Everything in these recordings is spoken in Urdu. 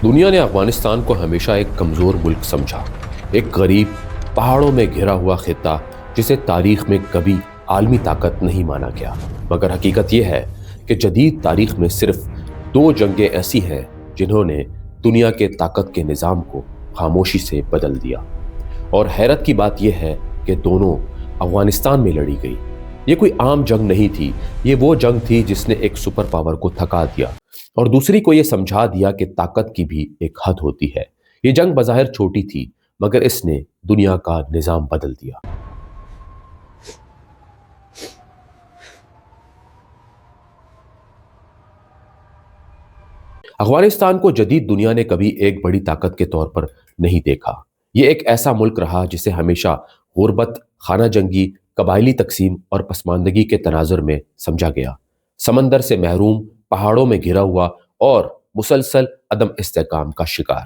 دنیا نے افغانستان کو ہمیشہ ایک کمزور ملک سمجھا، ایک غریب پہاڑوں میں گھرا ہوا خطہ جسے تاریخ میں کبھی عالمی طاقت نہیں مانا گیا۔ مگر حقیقت یہ ہے کہ جدید تاریخ میں صرف دو جنگیں ایسی ہیں جنہوں نے دنیا کے طاقت کے نظام کو خاموشی سے بدل دیا، اور حیرت کی بات یہ ہے کہ دونوں افغانستان میں لڑی گئی۔ یہ کوئی عام جنگ نہیں تھی، یہ وہ جنگ تھی جس نے ایک سپر پاور کو تھکا دیا اور دوسری کو یہ سمجھا دیا کہ طاقت کی بھی ایک حد ہوتی ہے۔ یہ جنگ بظاہر چھوٹی تھی مگر اس نے دنیا کا نظام بدل دیا۔ افغانستان کو جدید دنیا نے کبھی ایک بڑی طاقت کے طور پر نہیں دیکھا۔ یہ ایک ایسا ملک رہا جسے ہمیشہ غربت، خانہ جنگی، قبائلی تقسیم اور پسماندگی کے تناظر میں سمجھا گیا۔ سمندر سے محروم، پہاڑوں میں گھرا ہوا اور مسلسل عدم استحکام کا شکار،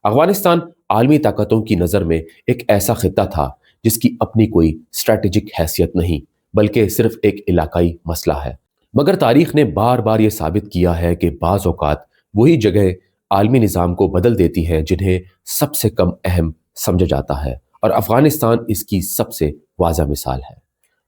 افغانستان عالمی طاقتوں کی نظر میں ایک ایسا خطہ تھا جس کی اپنی کوئی اسٹریٹجک حیثیت نہیں بلکہ صرف ایک علاقائی مسئلہ ہے۔ مگر تاریخ نے بار بار یہ ثابت کیا ہے کہ بعض اوقات وہی جگہ عالمی نظام کو بدل دیتی ہیں جنہیں سب سے کم اہم سمجھا جاتا ہے، اور افغانستان اس کی سب سے واضح مثال ہے۔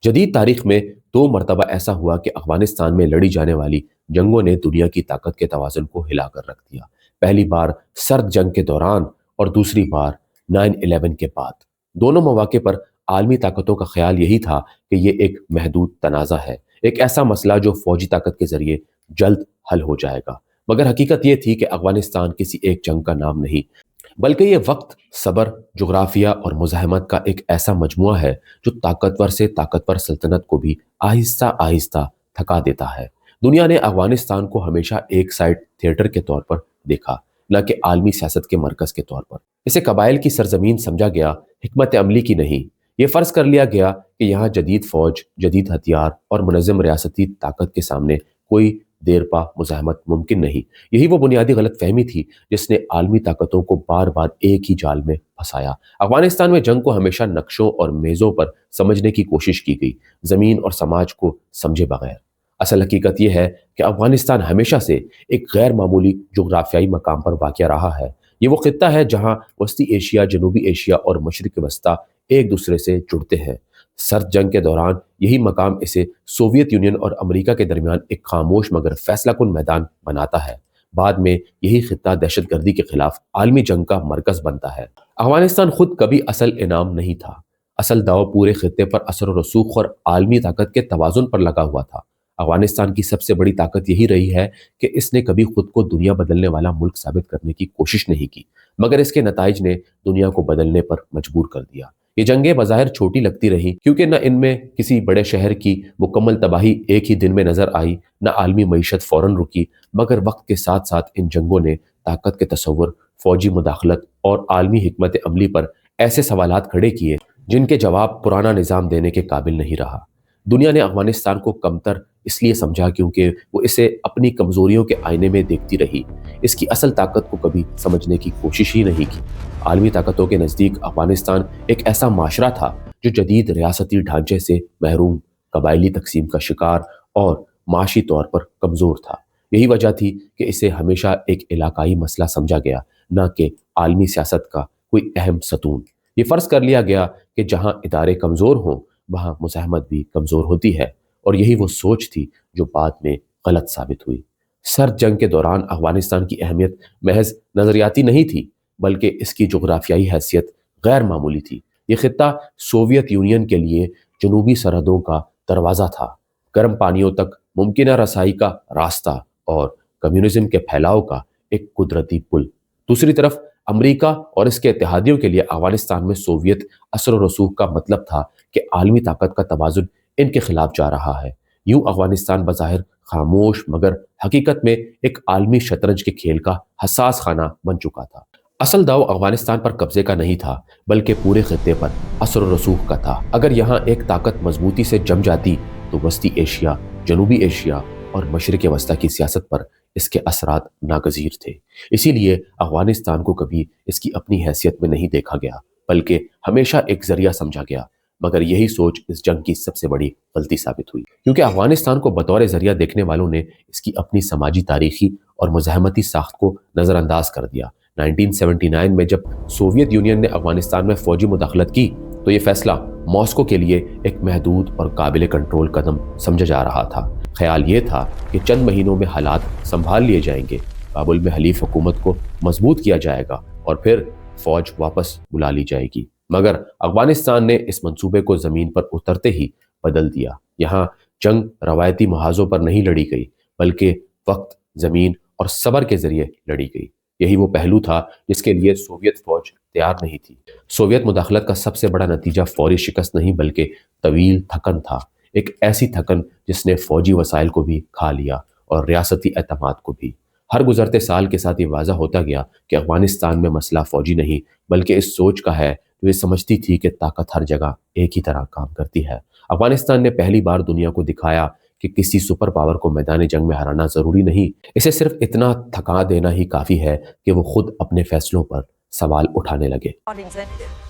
جدید تاریخ میں دو مرتبہ ایسا ہوا کہ افغانستان میں لڑی جانے والی جنگوں نے دنیا کی طاقت کے توازن کو ہلا کر رکھ دیا۔ پہلی بار سرد جنگ کے دوران اور دوسری بار 9/11 کے بعد۔ دونوں مواقع پر عالمی طاقتوں کا خیال یہی تھا کہ یہ ایک محدود تنازع ہے، ایک ایسا مسئلہ جو فوجی طاقت کے ذریعے جلد حل ہو جائے گا۔ مگر حقیقت یہ تھی کہ افغانستان کسی ایک جنگ کا نام نہیں بلکہ یہ وقت، صبر، جغرافیہ اور مزاحمت کا ایک ایسا مجموعہ ہے جو طاقتور سے طاقتور سلطنت کو بھی آہستہ آہستہ تھکا دیتا ہے۔ دنیا نے افغانستان کو ہمیشہ ایک سائیڈ تھیٹر کے طور پر دیکھا، نہ کہ عالمی سیاست کے مرکز کے طور پر۔ اسے قبائل کی سرزمین سمجھا گیا، حکمت عملی کی نہیں۔ یہ فرض کر لیا گیا کہ یہاں جدید فوج، جدید ہتھیار اور منظم ریاستی طاقت کے سامنے کوئی دیر پا مزاحمت ممکن نہیں۔ یہی وہ بنیادی غلط فہمی تھی جس نے عالمی طاقتوں کو بار بار ایک ہی جال میں پھنسایا۔ افغانستان میں جنگ کو ہمیشہ نقشوں اور میزوں پر سمجھنے کی کوشش کی گئی، زمین اور سماج کو سمجھے بغیر۔ اصل حقیقت یہ ہے کہ افغانستان ہمیشہ سے ایک غیر معمولی جغرافیائی مقام پر واقع رہا ہے۔ یہ وہ خطہ ہے جہاں وسطی ایشیا، جنوبی ایشیا اور مشرق وسطیٰ ایک دوسرے سے جڑتے ہیں۔ سرد جنگ کے دوران یہی مقام اسے سوویت یونین اور امریکہ کے درمیان ایک خاموش مگر فیصلہ کن میدان بناتا ہے۔ بعد میں یہی خطہ دہشت گردی کے خلاف عالمی جنگ کا مرکز بنتا ہے۔ افغانستان خود کبھی اصل انعام نہیں تھا، اصل داؤ پورے خطے پر اثر و رسوخ اور عالمی طاقت کے توازن پر لگا ہوا تھا۔ افغانستان کی سب سے بڑی طاقت یہی رہی ہے کہ اس نے کبھی خود کو دنیا بدلنے والا ملک ثابت کرنے کی کوشش نہیں کی، مگر اس کے نتائج نے دنیا کو بدلنے پر مجبور کر دیا۔ یہ جنگیں بظاہر چھوٹی لگتی رہیں کیونکہ نہ ان میں کسی بڑے شہر کی مکمل تباہی ایک ہی دن میں نظر آئی، نہ عالمی معیشت فوراً رکی، مگر وقت کے ساتھ ساتھ ان جنگوں نے طاقت کے تصور، فوجی مداخلت اور عالمی حکمت عملی پر ایسے سوالات کھڑے کیے جن کے جواب پرانا نظام دینے کے قابل نہیں رہا۔ دنیا نے افغانستان کو کمتر اس لیے سمجھا کیونکہ وہ اسے اپنی کمزوریوں کے آئینے میں دیکھتی رہی، اس کی اصل طاقت کو کبھی سمجھنے کی کوشش ہی نہیں کی۔ عالمی طاقتوں کے نزدیک افغانستان ایک ایسا معاشرہ تھا جو جدید ریاستی ڈھانچے سے محروم، قبائلی تقسیم کا شکار اور معاشی طور پر کمزور تھا۔ یہی وجہ تھی کہ اسے ہمیشہ ایک علاقائی مسئلہ سمجھا گیا، نہ کہ عالمی سیاست کا کوئی اہم ستون۔ یہ فرض کر لیا گیا کہ جہاں ادارے کمزور ہوں وہاں مزاحمت بھی کمزور ہوتی ہے، اور یہی وہ سوچ تھی جو بعد میں غلط ثابت ہوئی۔ سرد جنگ کے دوران افغانستان کی اہمیت محض نظریاتی نہیں تھی بلکہ اس کی جغرافیائی حیثیت غیر معمولی تھی۔ یہ خطہ سوویت یونین کے لیے جنوبی سرحدوں کا دروازہ تھا، گرم پانیوں تک ممکنہ رسائی کا راستہ اور کمیونزم کے پھیلاؤ کا ایک قدرتی پل۔ دوسری طرف امریکہ اور اس کے اتحادیوں کے لیے افغانستان میں سوویت اثر و رسوخ کا مطلب تھا کہ عالمی طاقت کا توازن ان کے خلاف جا رہا ہے۔ یوں افغانستان بظاہر خاموش مگر حقیقت میں ایک عالمی شطرنج کے کھیل کا حساس خانہ بن چکا تھا۔ اصل داؤ افغانستان پر قبضے کا نہیں تھا بلکہ پورے خطے پر اثر و رسوخ کا تھا۔ اگر یہاں ایک طاقت مضبوطی سے جم جاتی تو وسطی ایشیا، جنوبی ایشیا اور مشرق وسطیٰ کی سیاست پر اس کے اثرات ناگزیر تھے۔ اسی لیے افغانستان کو کبھی اس کی اپنی حیثیت میں نہیں دیکھا گیا بلکہ ہمیشہ ایک ذریعہ سمجھا گیا۔ مگر یہی سوچ اس جنگ کی سب سے بڑی غلطی ثابت ہوئی، کیونکہ افغانستان کو بطور ذریعہ دیکھنے والوں نے اس کی اپنی سماجی، تاریخی اور مزاحمتی ساخت کو نظر انداز کر دیا۔ 1979 میں جب سوویت یونین نے افغانستان میں فوجی مداخلت کی تو یہ فیصلہ ماسکو کے لیے ایک محدود اور قابل کنٹرول قدم سمجھا جا رہا تھا۔ خیال یہ تھا کہ چند مہینوں میں حالات سنبھال لیے جائیں گے، کابل میں حلیف حکومت کو مضبوط کیا جائے گا اور پھر فوج واپس بلا لی جائے گی۔ مگر افغانستان نے اس منصوبے کو زمین پر اترتے ہی بدل دیا۔ یہاں جنگ روایتی محاذوں پر نہیں لڑی گئی، بلکہ وقت، زمین اور صبر کے ذریعے لڑی گئی۔ یہی وہ پہلو تھا جس کے لیے سوویت فوج تیار نہیں تھی۔ سوویت مداخلت کا سب سے بڑا نتیجہ فوری شکست نہیں بلکہ طویل تھکن تھا، ایک ایسی تھکن جس نے فوجی وسائل کو بھی کھا لیا اور ریاستی اعتماد کو بھی۔ ہر گزرتے سال کے ساتھ یہ واضح ہوتا گیا کہ افغانستان میں مسئلہ فوجی نہیں بلکہ اس سوچ کا ہے جو یہ سمجھتی تھی کہ طاقت ہر جگہ ایک ہی طرح کام کرتی ہے۔ افغانستان نے پہلی بار دنیا کو دکھایا کہ کسی سپر پاور کو میدان جنگ میں ہرانا ضروری نہیں، اسے صرف اتنا تھکا دینا ہی کافی ہے کہ وہ خود اپنے فیصلوں پر سوال اٹھانے لگے۔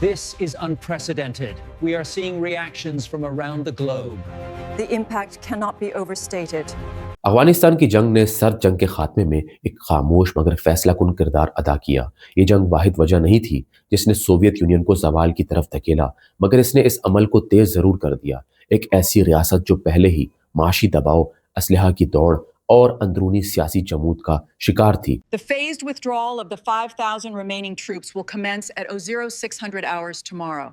This is unprecedented. We are seeing reactions from around the globe. The impact cannot be overstated. Afghanistan کی جنگ نے سرد جنگ کے خاتمے میں ایک خاموش مگر فیصلہ کن کردار ادا کیا۔ یہ جنگ واحد وجہ نہیں تھی جس نے سوویت یونین کو زوال کی طرف دھکیلا، مگر اس نے اس عمل کو تیز ضرور کر دیا۔ ایک ایسی ریاست جو پہلے ہی معاشی دباؤ، اسلحہ کی دوڑ اور اندرونی سیاسی جمود کا شکار تھی۔ The phased withdrawal of the 5,000 remaining troops will commence at 0600 hours tomorrow.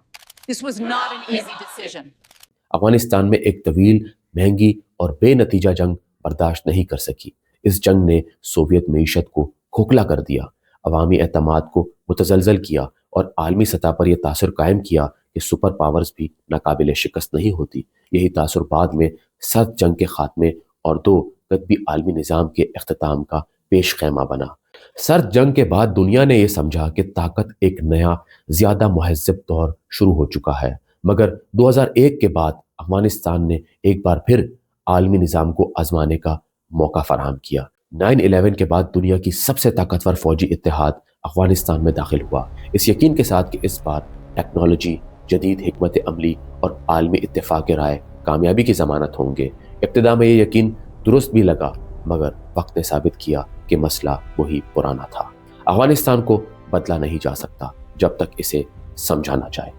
This was not an easy decision. Afghanistan میں ایک طویل، مہنگی اور بے نتیجہ جنگ برداشت نہیں کر سکی۔ اس جنگ نے سوویت معیشت کو کھوکھلا کر دیا، عوامی اعتماد کو متزلزل کیا اور عالمی سطح پر یہ تاثر قائم کیا کہ سپر پاورز بھی ناقابل شکست نہیں ہوتی۔ یہی تاثر بعد میں سرد جنگ کے خاتمے اور دو قطبی عالمی نظام کے اختتام کا پیش خیمہ بنا۔ سرد جنگ کے بعد دنیا نے یہ سمجھا کہ طاقت ایک نیا، زیادہ مہذب دور شروع ہو چکا ہے، مگر 2001 کے بعد افغانستان نے ایک بار پھر عالمی نظام کو آزمانے کا موقع فراہم کیا۔ 9/11 کے بعد دنیا کی سب سے طاقتور فوجی اتحاد افغانستان میں داخل ہوا، اس یقین کے ساتھ کہ اس بار ٹیکنالوجی، جدید حکمت عملی اور عالمی اتفاق رائے کامیابی کی ضمانت ہوں گے۔ ابتدا میں یہ یقین درست بھی لگا، مگر وقت نے ثابت کیا کہ مسئلہ وہی پرانا تھا۔ افغانستان کو بدلا نہیں جا سکتا جب تک اسے سمجھا نہ جائے۔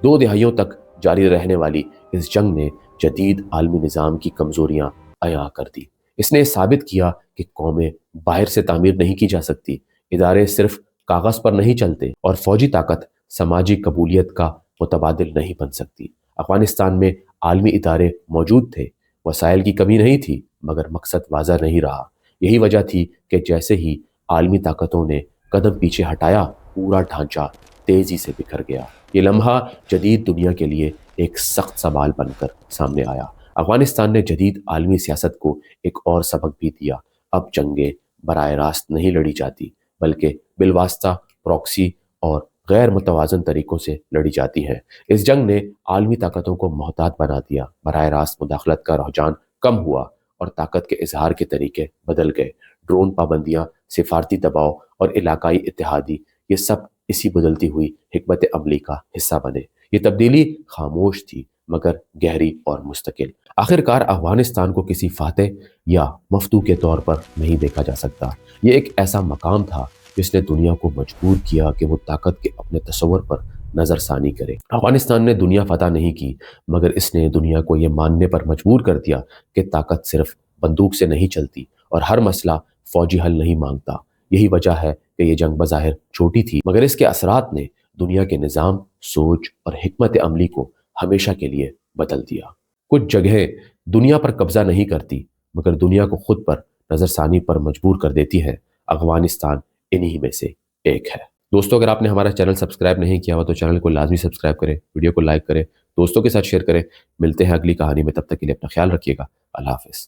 2 دہائیوں تک جاری رہنے والی اس جنگ نے جدید عالمی نظام کی کمزوریاں عیاں کر دی۔ اس نے ثابت کیا کہ قومیں باہر سے تعمیر نہیں کی جا سکتی، ادارے صرف کاغذ پر نہیں چلتے اور فوجی طاقت سماجی قبولیت کا متبادل نہیں بن سکتی۔ افغانستان میں عالمی ادارے موجود تھے، وسائل کی کمی نہیں تھی، مگر مقصد واضح نہیں رہا۔ یہی وجہ تھی کہ جیسے ہی عالمی طاقتوں نے قدم پیچھے ہٹایا، پورا ڈھانچہ تیزی سے بکھر گیا۔ یہ لمحہ جدید دنیا کے لیے ایک سخت سوال بن کر سامنے آیا۔ افغانستان نے جدید عالمی سیاست کو ایک اور سبق بھی دیا۔ اب جنگیں براہ راست نہیں لڑی جاتی، بلکہ بالواسطہ پراکسی اور غیر متوازن طریقوں سے لڑی جاتی ہیں۔ اس جنگ نے عالمی طاقتوں کو محتاط بنا دیا، براہ راست مداخلت کا رجحان کم ہوا اور طاقت کے اظہار کے طریقے بدل گئے۔ ڈرون پابندیاں، سفارتی دباؤ اور علاقائی اتحادی، یہ سب اسی بدلتی ہوئی حکمت عملی کا حصہ بنے۔ یہ تبدیلی خاموش تھی مگر گہری اور مستقل۔ آخرکار افغانستان کو کسی فاتح یا مفتو کے طور پر نہیں دیکھا جا سکتا۔ یہ ایک ایسا مقام تھا جس نے دنیا کو مجبور کیا کہ وہ طاقت کے اپنے تصور پر نظر ثانی کرے۔ افغانستان نے دنیا فتح نہیں کی، مگر اس نے دنیا کو یہ ماننے پر مجبور کر دیا کہ طاقت صرف بندوق سے نہیں چلتی اور ہر مسئلہ فوجی حل نہیں مانگتا۔ یہی وجہ ہے کہ یہ جنگ بظاہر چھوٹی تھی، مگر اس کے اثرات نے دنیا کے نظام، سوچ اور حکمت عملی کو ہمیشہ کے لیے بدل دیا۔ کچھ جگہیں دنیا پر قبضہ نہیں کرتی، مگر دنیا کو خود پر نظر ثانی پر مجبور کر دیتی ہے۔ افغانستان انہی میں سے ایک ہے۔ دوستو، اگر آپ نے ہمارا چینل سبسکرائب نہیں کیا ہوا تو چینل کو لازمی سبسکرائب کریں، ویڈیو کو لائک کریں، دوستوں کے ساتھ شیئر کریں۔ ملتے ہیں اگلی کہانی میں، تب تک کے لیے اپنا خیال رکھیے گا۔ اللہ حافظ۔